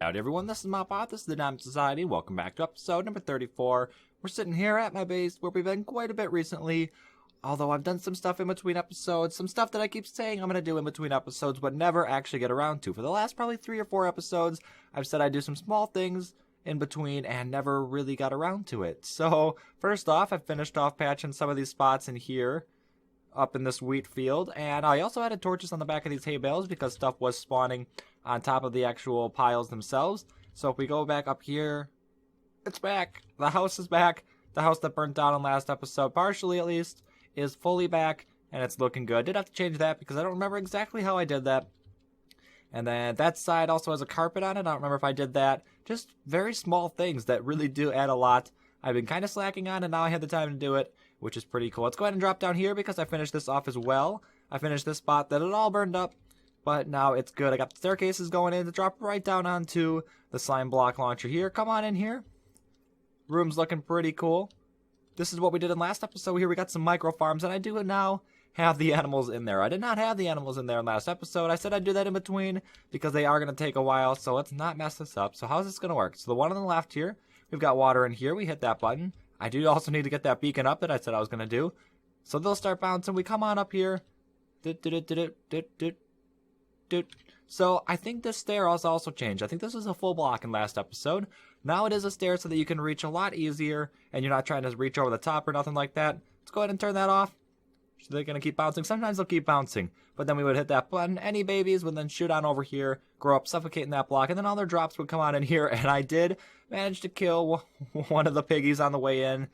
Howdy everyone, this is Mopbot, this is the Diamond Society. Welcome back to episode number 34. We're sitting here at my base where we've been quite a bit recently. Although I've done some stuff in between episodes, some stuff that I keep saying I'm going to do in between episodes but never actually get around to. For the last probably 3 or 4 episodes, I've said I'd do some small things in between and never really got around to it. So, first off, I finished off patching some of these spots in here, up in this wheat field, and I also added torches on the back of these hay bales because stuff was spawning on top of the actual piles themselves. So if we go back up here, it's back. The house is back. The house that burnt down in last episode, partially at least, is fully back, and it's looking good. Did have to change that because I don't remember exactly how I did that. And then that side also has a carpet on it. I don't remember if I did that. Just very small things that really do add a lot. I've been kind of slacking on, and now I had the time to do it, which is pretty cool. Let's go ahead and drop down here because I finished this off as well. I finished this spot that it all burned up, but now it's good. I got the staircases going in to drop right down onto the slime block launcher here. Come on in here. Room's looking pretty cool. This is what we did in last episode here. We got some micro farms, and I do now have the animals in there. I did not have the animals in there in last episode. I said I'd do that in between because they are going to take a while, so let's not mess this up. So how's this going to work? So the one on the left here, we've got water in here. We hit that button. I do also need to get that beacon up that I said I was going to do. So they'll start bouncing. We come on up here. So I think this stair has also changed. I think this was a full block in last episode. Now it is a stair so that you can reach a lot easier and you're not trying to reach over the top or nothing like that. Let's go ahead and turn that off. So they're going to keep bouncing. Sometimes they'll keep bouncing, but then we would hit that button. Any babies would then shoot on over here, grow up, suffocate in that block, and then all their drops would come on in here, and I did manage to kill one of the piggies on the way in.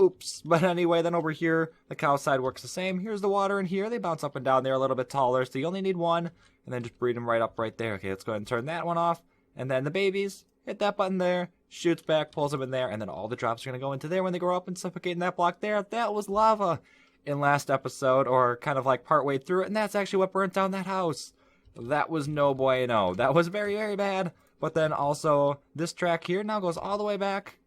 Oops. But anyway, then over here, the cow side works the same. Here's the water in here. They bounce up and down. They're a little bit taller, so you only need one, and then just breed them right up right there. Okay, let's go ahead and turn that one off, and then the babies, hit that button there, shoots back, pulls them in there, and then all the drops are going to go into there when they grow up and suffocate in that block there. That was lava in last episode, or kind of like partway through it, and that's actually what burnt down that house. That was no bueno. That was very, very bad. But then also, this track here now goes all the way back.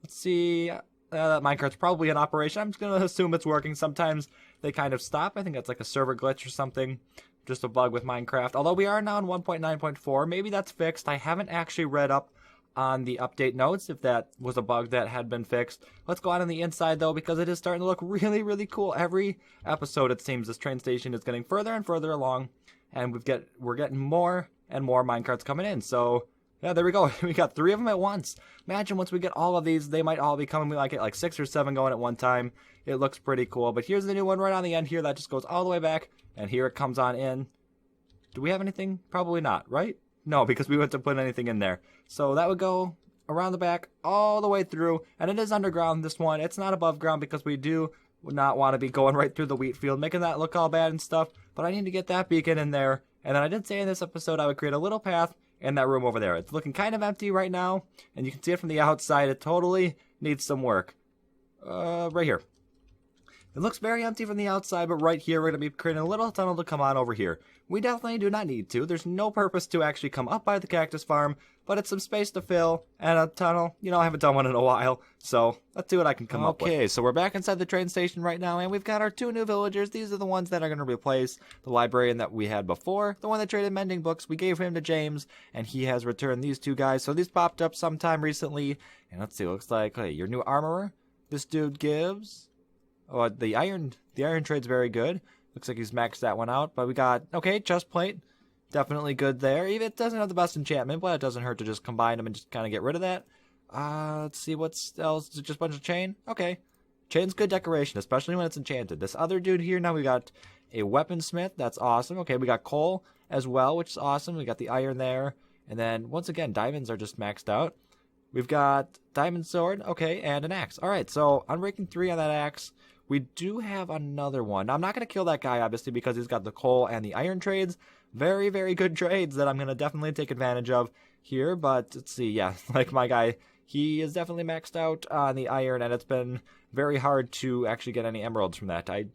Let's see, that minecart's probably in operation. I'm just going to assume it's working. Sometimes they kind of stop. I think that's like a server glitch or something. Just a bug with Minecraft. Although we are now in 1.9.4, maybe that's fixed. I haven't actually read up on the update notes if that was a bug that had been fixed. Let's go out on the inside though because it is starting to look really, really cool. Every episode it seems this train station is getting further and further along, and we're getting more and more minecarts coming in. So yeah, there we go. We got 3 of them at once. Imagine once we get all of these, they might all be coming. We might get like 6 or 7 going at one time. It looks pretty cool. But here's the new one right on the end here that just goes all the way back, and here it comes on in. Do we have anything? Probably not, right? No, because we wouldn't have put anything in there. So that would go around the back all the way through, and it is underground, this one. It's not above ground because we do not want to be going right through the wheat field, making that look all bad and stuff, but I need to get that beacon in there. And then I did say in this episode I would create a little path in that room over there. It's looking kind of empty right now, and you can see it from the outside. It totally needs some work. Right here. It looks very empty from the outside, but right here we're going to be creating a little tunnel to come on over here. We definitely do not need to. There's no purpose to actually come up by the cactus farm, but it's some space to fill and a tunnel. You know, I haven't done one in a while, so let's see what I can come up with. Okay, so we're back inside the train station right now, and we've got our 2 new villagers. These are the ones that are going to replace the librarian that we had before, the one that traded mending books. We gave him to James, and he has returned these 2 guys. So these popped up sometime recently, and let's see, it looks like, hey, your new armorer. This dude gives... Oh, the iron trade's very good. Looks like he's maxed that one out. But we got, okay, chest plate. Definitely good there. Even it doesn't have the best enchantment, but it doesn't hurt to just combine them and just kind of get rid of that. Let's see what else. Is it just a bunch of chain? Okay. Chain's good decoration, especially when it's enchanted. This other dude here, now we got a weaponsmith. That's awesome. Okay, we got coal as well, which is awesome. We got the iron there. And then, once again, diamonds are just maxed out. We've got diamond sword, okay, and an axe. All right, so Unbreaking 3 on that axe. We do have another one. Now, I'm not going to kill that guy, obviously, because he's got the coal and the iron trades. Very, very good trades that I'm going to definitely take advantage of here. But let's see, yeah, like my guy, he is definitely maxed out on the iron, and it's been very hard to actually get any emeralds from that. I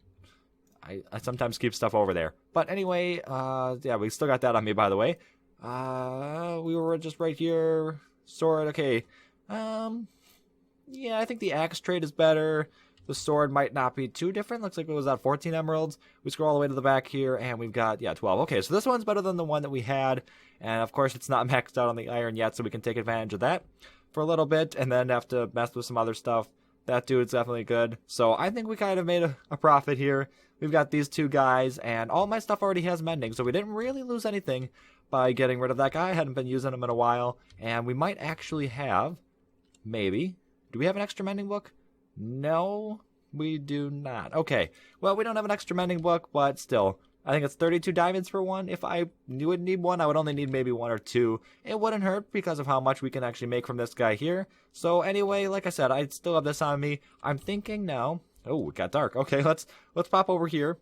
sometimes keep stuff over there. But anyway, yeah, we still got that on me, by the way. We were just right here. Sword, okay. Yeah, I think the axe trade is better. The sword might not be too different. Looks like it was at 14 emeralds. We scroll all the way to the back here, and we've got, yeah, 12. Okay, so this one's better than the one that we had. And of course, it's not maxed out on the iron yet, so we can take advantage of that for a little bit and then have to mess with some other stuff. That dude's definitely good. So I think we kind of made a profit here. We've got these two guys, and all my stuff already has mending, so we didn't really lose anything by getting rid of that guy. I hadn't been using him in a while, and we might actually have, maybe, do we have an extra mending book? No, we do not. Okay, well, we don't have an extra mending book, but still, I think it's 32 diamonds for one. If I would need one, I would only need maybe 1 or 2. It wouldn't hurt because of how much we can actually make from this guy here. So anyway, like I said, I still have this on me. I'm thinking now, oh, it got dark. Okay, let's pop over here.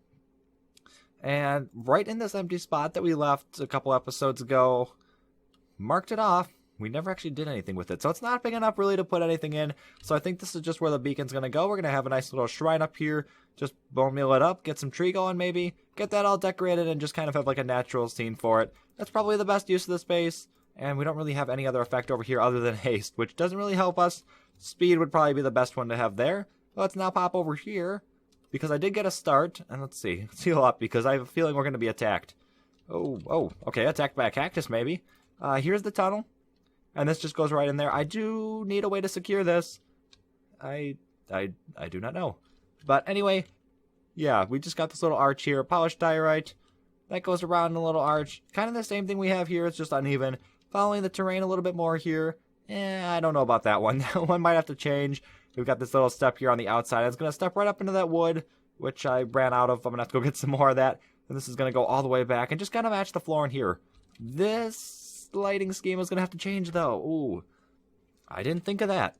And right in this empty spot that we left a couple episodes ago, marked it off. We never actually did anything with it, so it's not big enough really to put anything in. So I think this is just where the beacon's going to go. We're going to have a nice little shrine up here. Just bone meal it up, get some tree going maybe, get that all decorated, and just kind of have like a natural scene for it. That's probably the best use of the space, and we don't really have any other effect over here other than haste, which doesn't really help us. Speed would probably be the best one to have there. Let's now pop over here, because I did get a start, and let's heal up, because I have a feeling we're going to be attacked. Oh, okay, attacked by a cactus maybe. Here's the tunnel, and this just goes right in there. I do need a way to secure this. I do not know. But anyway, yeah, we just got this little arch here, polished diorite. That goes around a little arch. Kind of the same thing we have here, it's just uneven. Following the terrain a little bit more here. I don't know about that one. That one might have to change. We've got this little step here on the outside. It's going to step right up into that wood, which I ran out of. I'm going to have to go get some more of that. And this is going to go all the way back and just kind of match the floor in here. This lighting scheme is going to have to change, though. Ooh, I didn't think of that.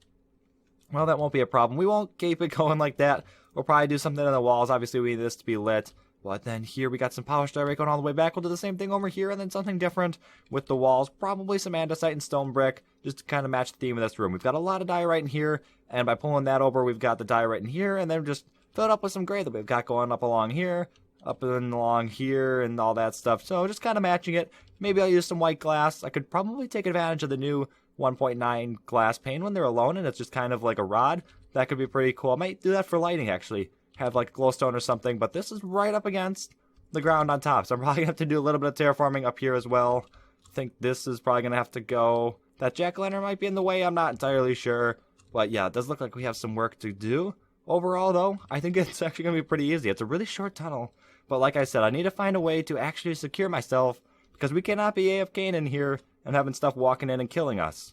Well, that won't be a problem. We won't keep it going like that. We'll probably do something on the walls. Obviously, we need this to be lit. But then here we got some polished diorite going all the way back. We'll do the same thing over here and then something different with the walls. Probably some andesite and stone brick just to kind of match the theme of this room. We've got a lot of diorite in here. And by pulling that over, we've got the diorite in here. And then just fill it up with some gray that we've got going up along here. Up and along here and all that stuff. So just kind of matching it. Maybe I'll use some white glass. I could probably take advantage of the new 1.9 glass pane when they're alone and it's just kind of like a rod. That could be pretty cool. I might do that for lighting actually. Have like glowstone or something, but this is right up against the ground on top. So I'm probably going to have to do a little bit of terraforming up here as well. I think this is probably going to have to go. That jack-o'-lantern might be in the way. I'm not entirely sure. But yeah, it does look like we have some work to do. Overall though, I think it's actually going to be pretty easy. It's a really short tunnel. But like I said, I need to find a way to actually secure myself because we cannot be AFKing in here and having stuff walking in and killing us.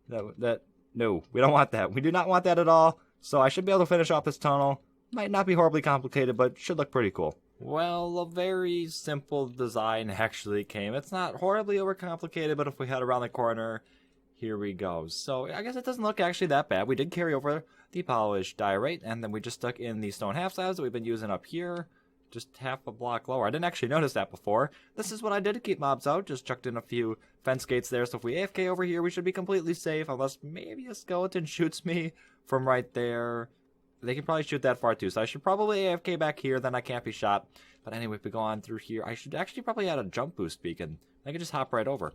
No, we don't want that. We do not want that at all. So I should be able to finish off this tunnel. Might not be horribly complicated, but should look pretty cool. Well, a very simple design actually came. It's not horribly overcomplicated, but if we head around the corner, here we go. So I guess it doesn't look actually that bad. We did carry over the polished diorite, and then we just stuck in the stone half slabs that we've been using up here. Just half a block lower. I didn't actually notice that before. This is what I did to keep mobs out. Just chucked in a few fence gates there. So if we AFK over here, we should be completely safe. Unless maybe a skeleton shoots me from right there. They can probably shoot that far too. So I should probably AFK back here. Then I can't be shot. But anyway, if we go on through here, I should actually probably add a jump boost beacon. I can just hop right over.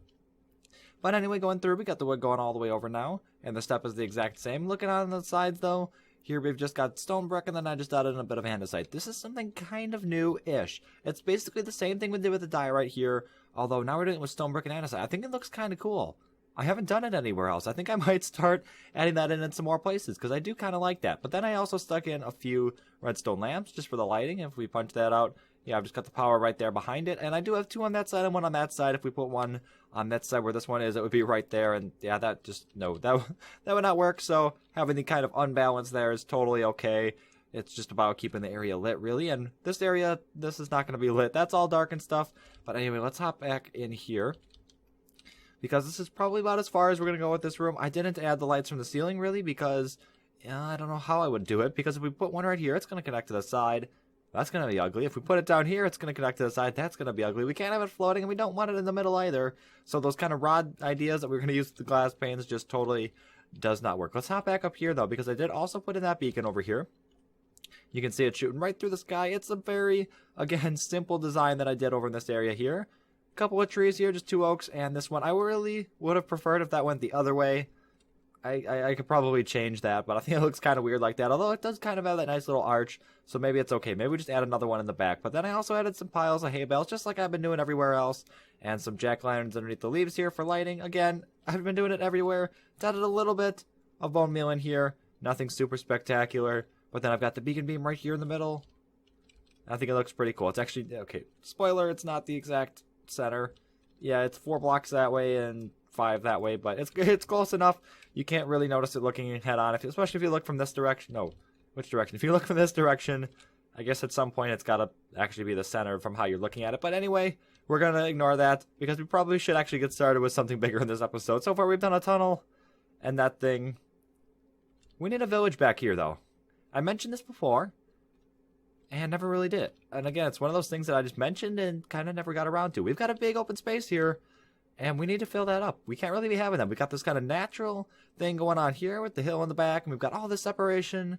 But anyway, going through, we got the wood going all the way over now. And the step is the exact same. Looking on the sides though. Here we've just got stone brick, and then I just added in a bit of andesite. This is something kind of new-ish. It's basically the same thing we did with the diorite here, although now we're doing it with stone brick and andesite. I think it looks kind of cool. I haven't done it anywhere else. I think I might start adding that in some more places, because I do kind of like that. But then I also stuck in a few redstone lamps just for the lighting. If we punch that out, yeah, I've just got the power right there behind it. And I do have 2 on that side and 1 on that side. If we put 1 on that side where this one is, it would be right there. And yeah, that just, no, that would not work. So having the kind of unbalance there is totally okay. It's just about keeping the area lit, really. And this area, this is not going to be lit. That's all dark and stuff. But anyway, let's hop back in here, because this is probably about as far as we're going to go with this room. I didn't add the lights from the ceiling, really, because I don't know how I would do it. Because if we put one right here, it's going to connect to the side. That's going to be ugly. If we put it down here, it's going to connect to the side. That's going to be ugly. We can't have it floating, and we don't want it in the middle either. So those kind of rod ideas that we're going to use with the glass panes just totally does not work. Let's hop back up here, though, because I did also put in that beacon over here. You can see it shooting right through the sky. It's a very, again, simple design that I did over in this area here. A couple of trees here, just 2 oaks, and this one. I really would have preferred if that went the other way. I could probably change that, but I think it looks kind of weird like that. Although it does kind of have that nice little arch, so maybe it's okay. Maybe we just add another one in the back. But then I also added some piles of hay bales, just like I've been doing everywhere else, and some jack-o'-lanterns underneath the leaves here for lighting. Again, I've been doing it everywhere. Added a little bit of bone meal in here, nothing super spectacular. But then I've got the beacon beam right here in the middle. I think it looks pretty cool. It's actually, okay, spoiler, it's not the exact center. Yeah, it's 4 blocks that way and 5 that way, but it's close enough. You can't really notice it looking head on, especially if you look from this direction. No, which direction? If you look from this direction, I guess at some point it's got to actually be the center from how you're looking at it. But anyway, we're going to ignore that because we probably should actually get started with something bigger in this episode. So far we've done a tunnel and that thing. We need a village back here though. I mentioned this before and never really did. And again, it's one of those things that I just mentioned and kind of never got around to. We've got a big open space here. And we need to fill that up. We can't really be having that. We got this kind of natural thing going on here with the hill in the back. And we've got all this separation.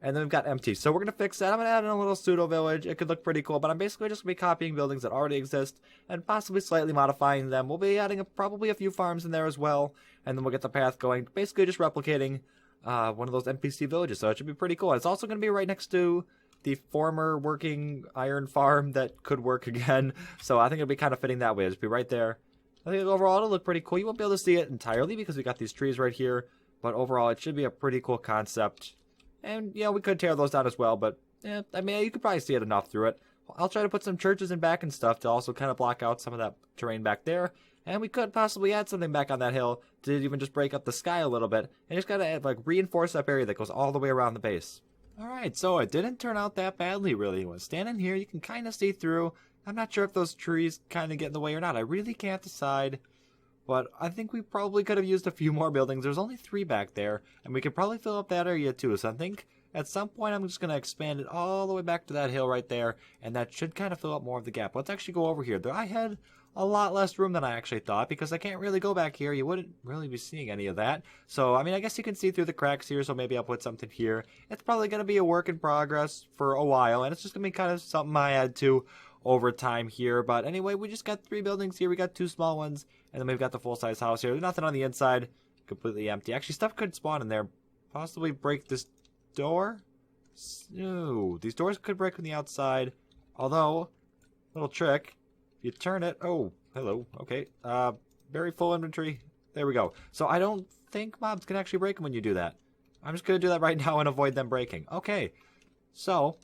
And then we've got empty. So we're going to fix that. I'm going to add in a little pseudo village. It could look pretty cool. But I'm basically just going to be copying buildings that already exist. And possibly slightly modifying them. We'll be adding probably a few farms in there as well. And then we'll get the path going. Basically just replicating one of those NPC villages. So it should be pretty cool. It's also going to be right next to the former working iron farm that could work again. So I think it'll be kind of fitting that way. It'll just be right there. I think overall it'll look pretty cool. You won't be able to see it entirely because we got these trees right here. But overall it should be a pretty cool concept. And, you know, we could tear those down as well. But, yeah, I mean, you could probably see it enough through it. I'll try to put some churches in back and stuff to also kind of block out some of that terrain back there. And we could possibly add something back on that hill to even just break up the sky a little bit. And just gotta add, like, reinforce that area that goes all the way around the base. Alright, so it didn't turn out that badly, really. When standing here, you can kind of see through. I'm not sure if those trees kind of get in the way or not. I really can't decide. But I think we probably could have used a few more buildings. There's only 3 back there. And we could probably fill up that area too. So I think at some point I'm just going to expand it all the way back to that hill right there. And that should kind of fill up more of the gap. Let's actually go over here. I had a lot less room than I actually thought. Because I can't really go back here. You wouldn't really be seeing any of that. So, I mean, I guess you can see through the cracks here. So maybe I'll put something here. It's probably going to be a work in progress for a while. And it's just going to be kind of something I add to over time here. But anyway, we just got 3 buildings here. We got 2 small ones. And then we've got the full-size house here. There's nothing on the inside. Completely empty. Actually, stuff could spawn in there. Possibly break this door? No. These doors could break from the outside. Although, little trick. If you turn it... Oh, hello. Okay. Very full inventory. There we go. So I don't think mobs can actually break them when you do that. I'm just going to do that right now and avoid them breaking. Okay. So,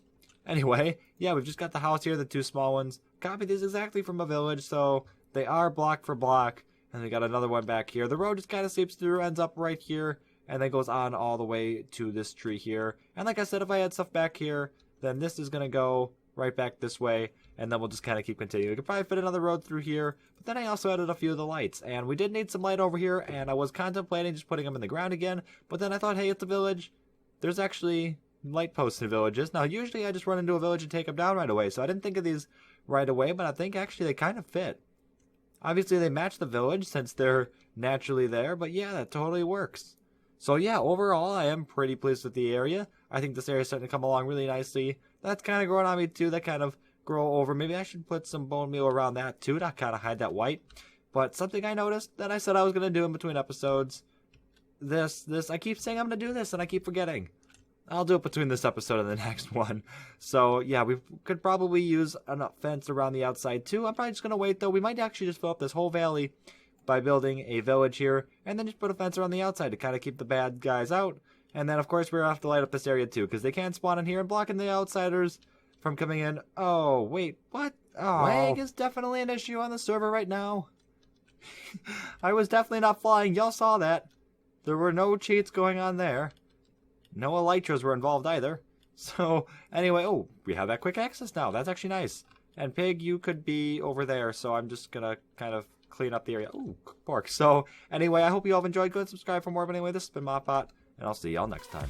anyway. Yeah, we've just got the house here, the 2 small ones. Copied these exactly from a village, so they are block for block. And we got another one back here. The road just kind of seeps through, ends up right here, and then goes on all the way to this tree here. And like I said, if I had stuff back here, then this is going to go right back this way, and then we'll just kind of keep continuing. We could probably fit another road through here, but then I also added a few of the lights. And we did need some light over here, and I was contemplating just putting them in the ground again, but then I thought, hey, it's a village. There's actually light posts in villages. Now, usually I just run into a village and take them down right away, so I didn't think of these right away, but I think actually they kind of fit. Obviously, they match the village since they're naturally there, but yeah, that totally works. So yeah, overall, I am pretty pleased with the area. I think this area is starting to come along really nicely. That's kind of growing on me too. That kind of grow over. Maybe I should put some bone meal around that too to kind of hide that white. But something I noticed that I said I was going to do in between episodes. I keep saying I'm going to do this and I keep forgetting. I'll do it between this episode and the next one. So, yeah, we could probably use a fence around the outside, too. I'm probably just going to wait, though. We might actually just fill up this whole valley by building a village here, and then just put a fence around the outside to kind of keep the bad guys out. And then, of course, we're going to have to light up this area, too, because they can't spawn in here and blocking the outsiders from coming in. Oh, wait, what? Oh. Lag is definitely an issue on the server right now. I was definitely not flying. Y'all saw that. There were no cheats going on there. No elytras were involved either. So, anyway, oh, we have that quick access now. That's actually nice. And Pig, you could be over there, so I'm just gonna kind of clean up the area. Ooh, cooked pork. So, anyway, I hope you all have enjoyed. Go and subscribe for more. But anyway, this has been Mopbot, and I'll see y'all next time.